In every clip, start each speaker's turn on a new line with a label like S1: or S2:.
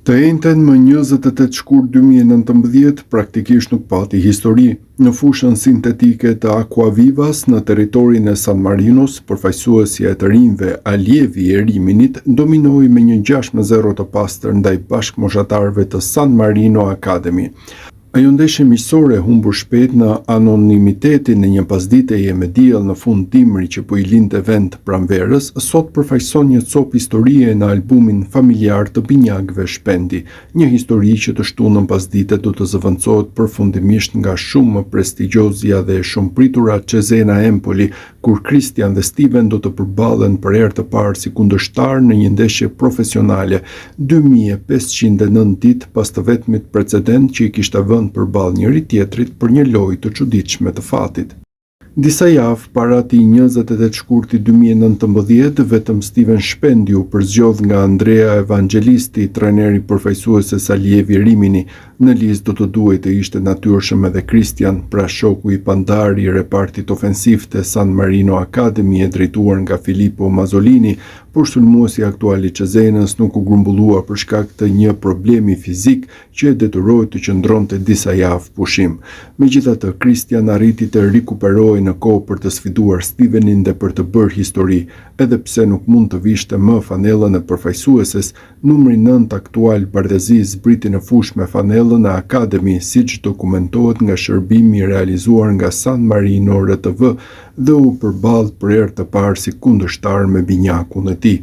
S1: Të njëjtën më 28 shkurt 2019 praktikisht nuk pati histori. Në fushën sintetike të Aquavivas në territorin e San Marinos, përfaqësuesja e të rinjve allievi e Riminit dominoi me një 6-0 të pastër ndaj bashkëmoshatarëve të San Marino Academy. Ajo ndeshje miqësore humbur shpejt në anonimitetin e një pasditeje me diell në fund dimri që po I linte vend pranverës, sot përfaqëson një copë historie në albumin familjar të binjakëve Shpendi, një histori që të shtunën pasdite do të zëvendësohet përfundimisht nga shumë më prestigjozja dhe shumë pritura Cesena Empoli, kur Christian dhe Steven do të përballen për herë të parë si kundërshtar në një ndeshje profesionale 2509 ditë pas të vetmit precedent që I kishte vënë përballë njëri tjetrit për një lojë të çuditshme të fatit. Disa javë para atij 28 shkurti 2019, vetëm Steven Shpendi u përzgjodh nga Andrea Evangelisti, trajneri përfaqësues allievi Rimini. Në listë do të duhej të ishte natyrshëm edhe Christian, pra shoku I pandar I repartit ofensiv të San Marino Academy e drejtuar nga Filippo Mazzolini, por sulmuesi aktual I Cesenës nuk u grumbullua për shkak të një problemi fizik që e detyroi të qëndronte disa javë pushim. Megjithatë, Christian arriti të rikuperohej në kohë për të sfiduar Stevenin dhe për të bërë histori, edhe pse nuk mund të vishte më fanellën e përfaqësueses. Numri 9 aktual Bardezi zbriti në fushë me fanellën e Academy, siç dokumentohet nga shërbimi I realizuar nga San Marino RTV dhe u përball për herë të parë si kundërshtar me binjakun e tij.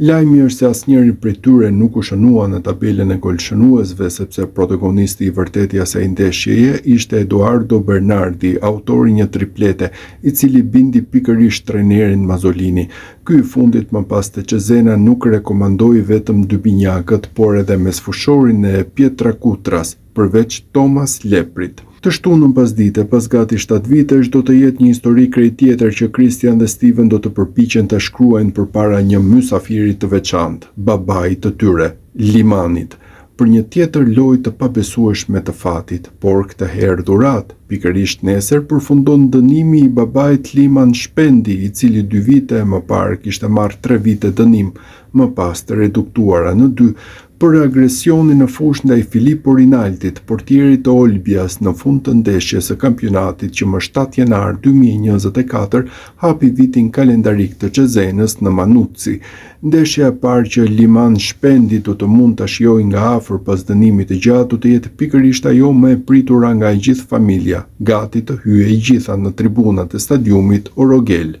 S1: Lajmi është se asnjëri prej tyre nuk u shënua në tabelën e golshënuesve, sepse protagonisti I vërtetë I asaj ndeshjeje ishte Edoardo Bernardi, autori një triplete, I cili bindi pikërisht trajnerin Mazzolini. Ky I fundit më pas të Cesena nuk rekomandoi vetëm dy binjakët, por edhe mesfushorin e Pietrakutras, përveç Thomas Leprit. Të shtunën pasdite, pas gati 7 vitesh, do të jetë një histori krejt tjetër që Christian dhe Steven do të përpiqen të shkruajnë përpara një mysafiri të veçantë, babait të tyre, Limanit, për një tjetër lojë të pabesueshme të fatit, por këtë herë dhurat. Pikërisht nesër përfundon dënimi I babait Liman Shpendi, I cili 2 vite më parë kishte marrë 3 vite dënim, më pas të reduktuara në 2, për agresionin në fushë ndaj Filippo Rinaldit, portierit të Olbias, në fund të ndeshjes së kampionatit që më 7 janar 2024 hapi vitin kalendarik të Cesenës në Manuzzi. Ndeshja e parë që Liman Shpendi do të mund ta shijojë nga afër pas dënimit të gjatë do të jetë pikërisht ajo më e pritura nga e gjithë familja, gati të hyjë I gjitha në tribunat e stadiumit Orogel.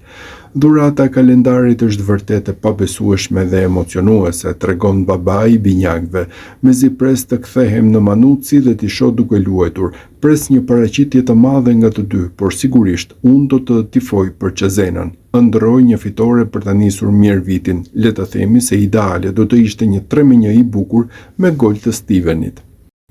S1: Dhurata e kalendarit është vërtet e pabesueshme dhe emocionuese, tregon babai I binjakëve. Mezi pres të kthehem në Manuzzi dhe t'i shoh duke luajtur. Pres një paraqitje të madhe nga të dy, por sigurisht unë do të tifoj për Cesenën. Ëndrroj një fitore për ta nisur mirë vitin. Le të themi se ideale do të ishte një 3-1 I bukur me gol të Stevenit.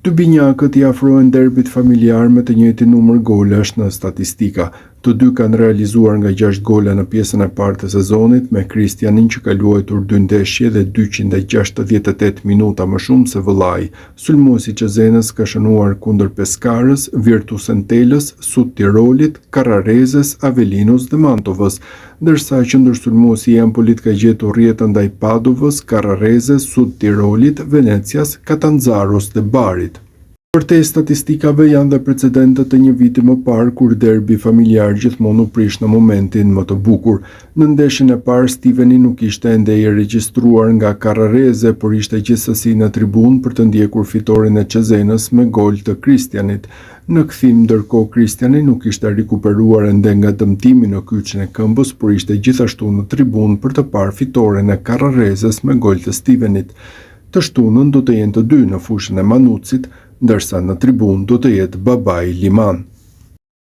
S1: Dy binjakët I afrohen derbit familjar me të njëjtin numër golash në statistika. Të dy kanë realizuar nga 6 gola në pjesën e parë të sezonit, me Christianin që ka luajtur 2 ndeshje dhe 268 minuta më shumë se vëllai. Sulmuesi I Cesenës ka shënuar kundër Pescarës, Virtus Entelës, Sud Tirolit, Carrareses, Avelinus dhe Mantovës, ndërsa qendërsulmuesi I Empolit ka gjetur rrjetën ndaj Padovës, Carrareses, Sud Tirolit, Venecias, Catanzaros dhe Barit. Përtej statistikave janë dhe precedentet të një viti më parë kur derbi familjar gjithmonë u prish në momentin më të bukur. Në ndeshjen e parë Steveni nuk ishte ende I regjistruar nga Carrarese, por ishte gjithsesi në tribun për të ndjekur fitoren e Cesenës me gol të Christianit. Në kthim, ndërkohë Christiani nuk ishte rikuperuar ende nga dëmtimi në kyçin e këmbës, por ishte gjithashtu në tribun për të parë fitoren e Carrareses me gol të Stevenit. Të shtunën do të jenë të dy në fushën e Manuzzit, ndërsa në tribun do të jetë babai Liman.